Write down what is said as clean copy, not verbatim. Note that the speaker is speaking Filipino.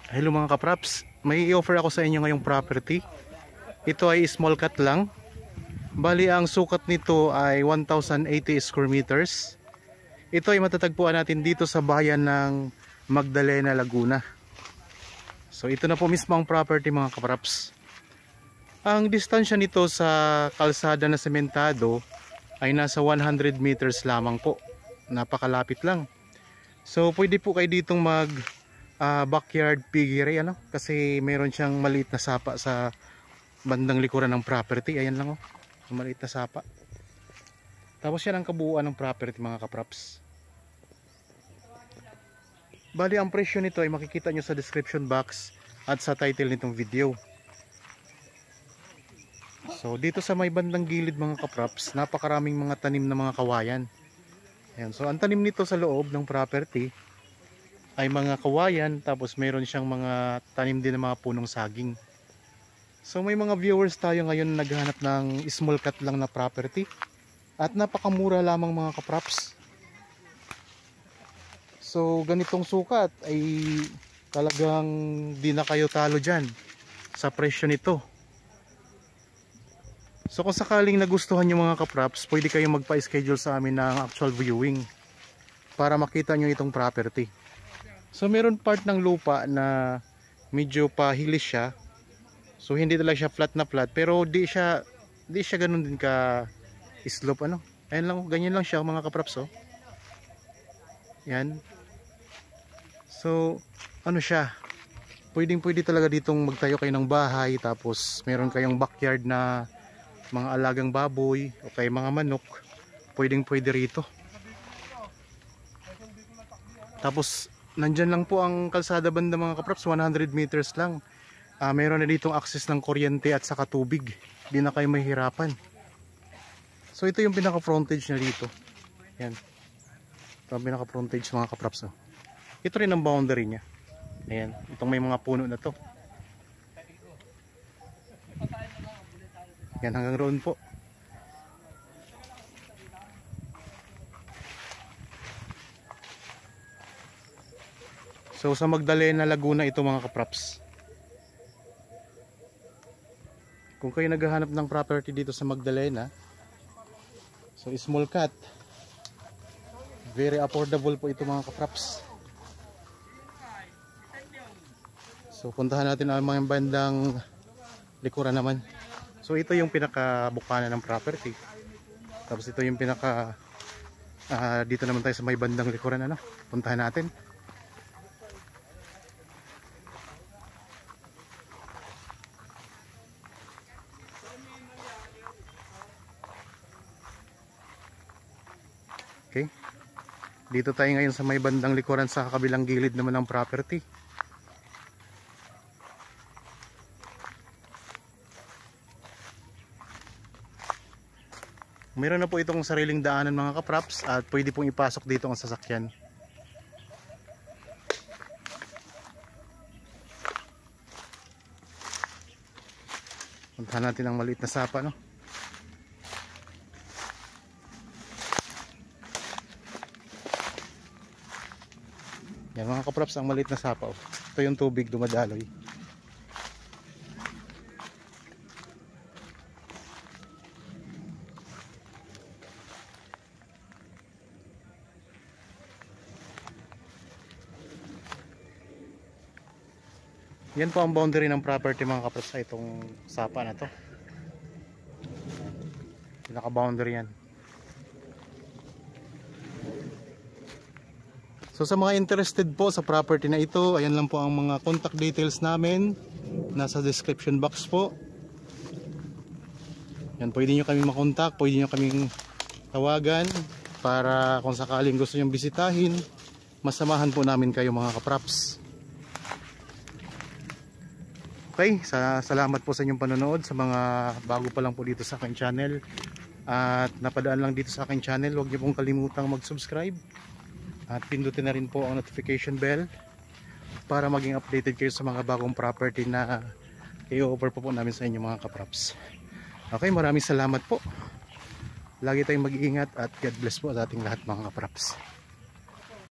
Hello mga kapraps, may i-offer ako sa inyo ngayong property. Ito ay small cut lang. Bali ang sukat nito ay 1080 square meters. Ito ay matatagpuan natin dito sa bayan ng Magdalena, Laguna. So ito na po mismo ang property mga kapraps. Ang distansya nito sa kalsada na sementado ay nasa 100 meters lamang po. Napakalapit lang. So pwede po kayo ditong mag backyard piggery kasi meron siyang maliit na sapa sa bandang likuran ng property. Ayan lang maliit na sapa. Tapos yan ang kabuuan ng property mga kapraps. Bali ang presyo nito ay makikita nyo sa description box at sa title nitong video. So dito sa may bandang gilid mga kapraps, napakaraming mga tanim na mga kawayan. Ayan, so ang tanim nito sa loob ng property ay mga kawayan, tapos meron siyang mga tanim din ng mga punong saging. So may mga viewers tayo ngayon na naghahanap ng small cut lang na property at napakamura lamang mga kapraps. So ganitong sukat ay talagang di na kayo talo dyan sa presyo nito. So kung sakaling nagustuhan nyo mga kapraps, pwede kayong magpa-schedule sa amin ng actual viewing para makita nyo itong property. So meron part ng lupa na medyo pahilis siya. So hindi talaga siya flat na flat, pero di siya ganoon din ka slope Ayan lang, ganyan lang siya mga kapraps Yan. So siya? Pwede talaga ditong magtayo kayo ng bahay, tapos meron kayong backyard na mga alagang baboy o kay mga manok. Pwede rito. Tapos nandyan lang po ang kalsada banda mga kapraps, 100 meters lang. Meron na ditong access ng kuryente at saka tubig. Di na kayo mahihirapan. So ito yung pinaka frontage na dito. Yan. Ito ang pinaka frontage mga kapraps Ito rin ang boundary nya. Ayan. Itong may mga puno na to. Yan, hanggang roon po. So sa Magdalena, Laguna ito mga kapraps. Kung kayo naghahanap ng property dito sa Magdalena, so small cut, very affordable po ito mga kapraps. So puntahan natin ang mga bandang likuran naman. So ito yung pinaka-bukana ng property. Tapos ito yung pinaka dito naman tayo sa may bandang likuran puntahan natin. Okay. Dito tayo ngayon sa may bandang likuran sa kabilang gilid naman ng property. Meron na po itong sariling daanan mga kapraps at pwede pong ipasok dito ang sasakyan. Puntahan natin ang maliit na sapa Yan mga kapraps, ang maliit na sapa Ito yung tubig dumadaloy. Yan po ang boundary ng property mga kapraps sa itong sapa na to. Pinaka boundary yan. So sa mga interested po sa property na ito, ayan lang po ang mga contact details namin. Nasa description box po. Yan, pwede nyo kami makontak, pwede nyo kaming tawagan para kung sakaling gusto nyo bisitahin, masamahan po namin kayo mga kapraps. Okay, salamat po sa inyong panonood. Sa mga bago pa lang po dito sa aking channel at napadaan lang dito sa aking channel, huwag nyo pong kalimutang mag-subscribe at pindutin na rin po ang notification bell para maging updated kayo sa mga bagong property na i-offer po namin sa inyo mga kapraps. Okay, maraming salamat po. Lagi tayong mag-iingat at God bless po sa ating lahat mga kapraps.